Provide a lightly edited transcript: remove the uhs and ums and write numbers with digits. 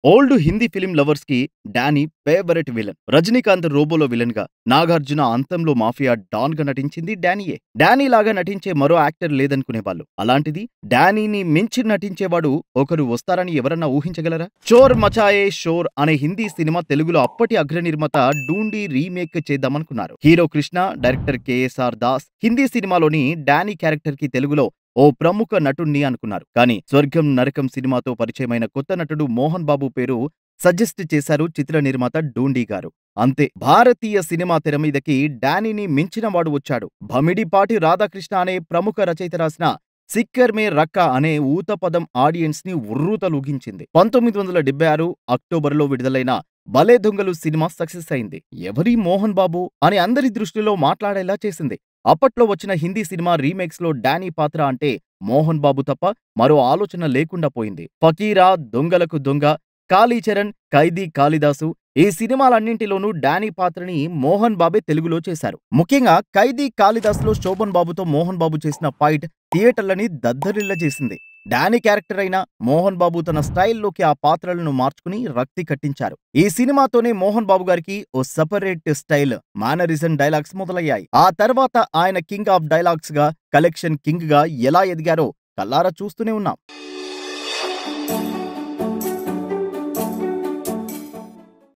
Old Hindi film lovers కి Danny favourite villain. Rajinikanth రోబోలో villain గా, నాగార్జున అంతంలో మాఫియా డాన్ గా నటించింది డానీయే. డానీ లాగా నటించే మరో యాక్టర్ లేదనుకునేవాళ్ళు. అలాంటిది డానీని మించి నటించేవాడు ఒకరు వస్తారని ఎవరన్నా ఊహించగలరా? చోర్ మచాయే షోర్ అనే హిందీ సినిమా తెలుగులో అప్పటి అగ్ర నిర్మాత డూండి రీమేక్ చేద్దామనుకున్నారు. హీరో కృష్ణ, డైరెక్టర్ కేఎస్ఆర్ దాస్ హిందీ సినిమాలోని డానీ క్యారెక్టర్ కి తెలుగులో ఓ ప్రముఖ నటుణ్ణి అనుకున్నారు. కానీ స్వర్గం నరకం సినిమాతో పరిచయమైన కొత్త నటుడు మోహన్ బాబు పేరు సజెస్ట్ చేశారు చిత్ర నిర్మాత డూండి గారు. అంతే, భారతీయ సినిమా తెర మీదకి డానీని మించిన వాడు వచ్చాడు. భమిడిపాటి రాధాకృష్ణ అనే ప్రముఖ రచయిత రాసిన సిక్కర్ మే రక్క అనే ఊతపదం ఆడియన్స్ ని ఉర్రూతలూగించింది. 1976 అక్టోబర్లో విడుదలైన భలే దొంగలు సినిమా సక్సెస్ అయింది. ఎవరి మోహన్ బాబు అని అందరి దృష్టిలో మాట్లాడేలా చేసింది. అప్పట్లో వచ్చిన హిందీ సినిమా రీమేక్స్ లో డానీ పాత్ర అంటే మోహన్ బాబు తప్ప మరో ఆలోచన లేకుండా పోయింది. ఫకీరా, దొంగలకు దొంగ, కాళీచరణ్, ఖైదీ కాళిదాసు ఈ సినిమాలన్నింటిలోనూ డానీ పాత్రని మోహన్ బాబే తెలుగులో చేశారు. ముఖ్యంగా ఖైదీ కాళిదాస్లో శోభన్ బాబుతో మోహన్ బాబు చేసిన ఫైట్ థియేటర్లని దద్దరిల్ల చేసింది. డానీ క్యారెక్టర్ అయిన మోహన్ బాబు తన స్టైల్లోకి ఆ పాత్రలను మార్చుకుని రక్తి కట్టించారు. ఈ సినిమాతోనే మోహన్ బాబు గారికి ఓ సెపరేట్ స్టైల్, మేనరిజం డైలాగ్స్ మొదలయ్యాయి. ఆ తర్వాత ఆయన కింగ్ ఆఫ్ డైలాగ్స్ గా, కలెక్షన్ కింగ్ గా ఎలా ఎదిగారో కల్లారా చూస్తూనే ఉన్నాం.